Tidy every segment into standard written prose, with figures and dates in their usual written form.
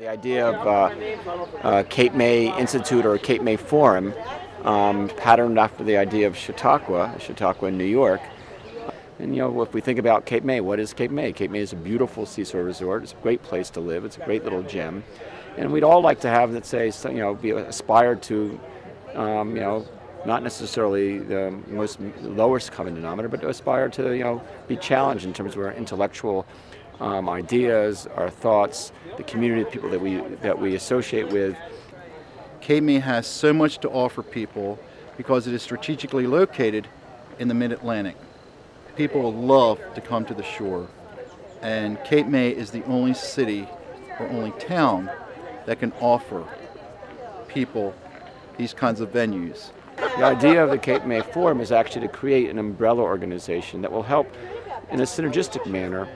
idea of Cape May Institute or Cape May Forum, patterned after the idea of Chautauqua in New York. And if we think about Cape May, what is Cape May? Cape May is a beautiful seashore resort. It's a great place to live. It's a great little gem. And we'd all like to have, let's say, be aspired to, not necessarily the lowest common denominator, but to aspire to, be challenged in terms of our intellectual ideas, our thoughts, the community of people that we associate with. Cape May has so much to offer people because it is strategically located in the mid-Atlantic. People love to come to the shore, and Cape May is the only city or only town that can offer people these kinds of venues. The idea of the Cape May Forum is actually to create an umbrella organization that will help in a synergistic manner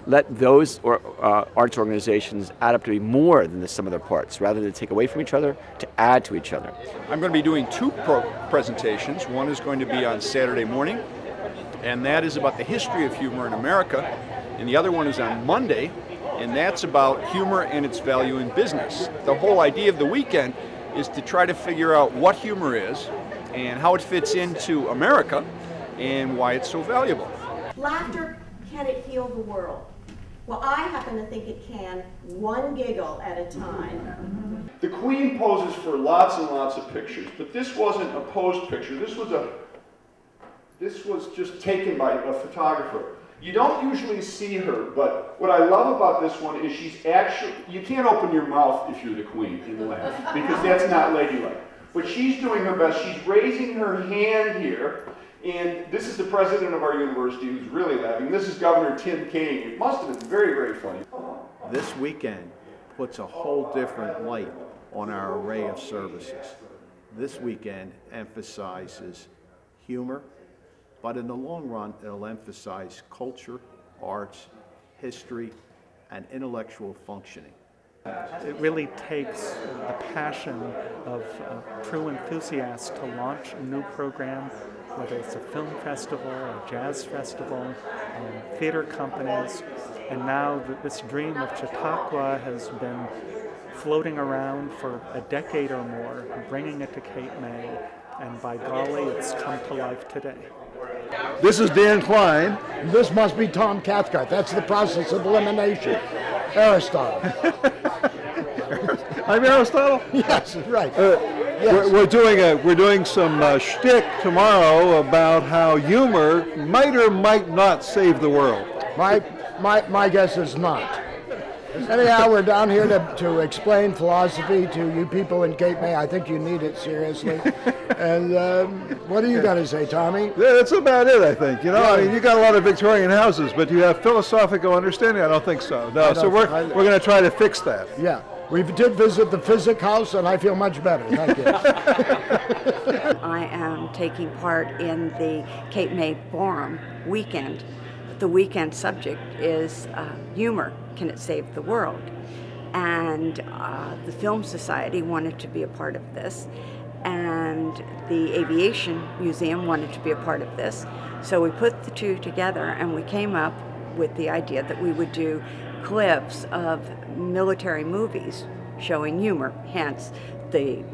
let those arts organizations add up to be more than the sum of their parts, rather than take away from each other, to add to each other. I'm going to be doing two presentations. One is going to be on Saturday morning, and that is about the history of humor in America, and the other one is on Monday, and that's about humor and its value in business. The whole idea of the weekend is to try to figure out what humor is and how it fits into America and why it's so valuable. Laughter, can it heal the world? Well, I happen to think it can, one giggle at a time. The Queen poses for lots and lots of pictures, but this wasn't a posed picture. This was just taken by a photographer. You don't usually see her, but what I love about this one is she's actually, you can't open your mouth if you're the Queen and laugh, because that's not ladylike. But she's doing her best. She's raising her hand here. And this is the president of our university who's really laughing. This is Governor Tim Kaine. It must have been very, very funny. This weekend puts a whole different light on our array of services. This weekend emphasizes humor, but in the long run, it'll emphasize culture, arts, history, and intellectual functioning. It really takes the passion of true enthusiasts to launch a new program, whether it's a film festival, a jazz festival, theater companies, and now this dream of Chautauqua has been floating around for a decade or more, bringing it to Cape May, and by golly, it's come to life today. This is Dan Klein. This must be Tom Cathcart. That's the process of elimination. Aristotle. I'm Aristotle? Yes, right. Yes. We're doing some shtick tomorrow about how humor might or might not save the world. My guess is not. Anyhow, we're down here to explain philosophy to you people in Cape May. I think you need it seriously. And what do you got to say, Tommy? Yeah, that's about it, I think. I mean, you got a lot of Victorian houses, but do you have philosophical understanding? I don't think so. No, so we're going to try to fix that. Yeah. We did visit the Physic House, and I feel much better. Thank you. I am taking part in the Cape May Forum weekend. The weekend subject is humor. Can it save the world? And the Film Society wanted to be a part of this, and the Aviation Museum wanted to be a part of this. So we put the two together, and we came up with the idea that we would do clips of military movies showing humor, hence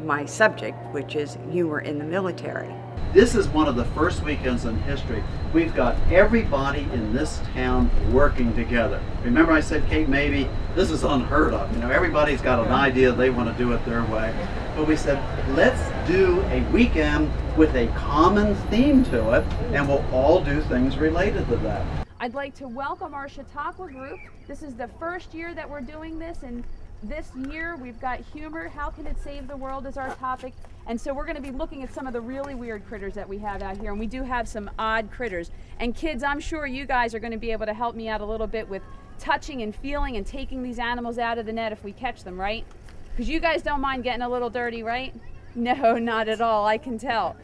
my subject, which is humor in the military. This is one of the first weekends in history. We've got everybody in this town working together. Remember I said Cape May, this is unheard of. Everybody's got an idea, they want to do it their way. But we said, let's do a weekend with a common theme to it, and we'll all do things related to that. I'd like to welcome our Chautauqua group. This is the first year that we're doing this, and this year we've got humor. How can it save the world is our topic. And so we're going to be looking at some of the really weird critters that we have out here, and we do have some odd critters. And kids, I'm sure you guys are going to be able to help me out a little bit with touching and feeling and taking these animals out of the net if we catch them, right? Because you guys don't mind getting a little dirty, right? No, not at all, I can tell.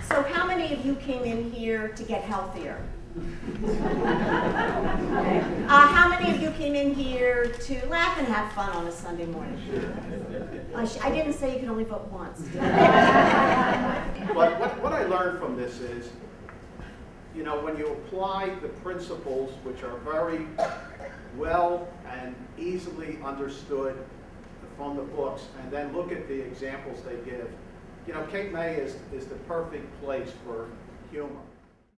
So how many of you came in here to get healthier? How many of you came in here to laugh and have fun on a Sunday morning? I didn't say you could only vote once. But what I learned from this is, when you apply the principles, which are very well and easily understood from the books, and then look at the examples they give. You know, Cape May is the perfect place for humor.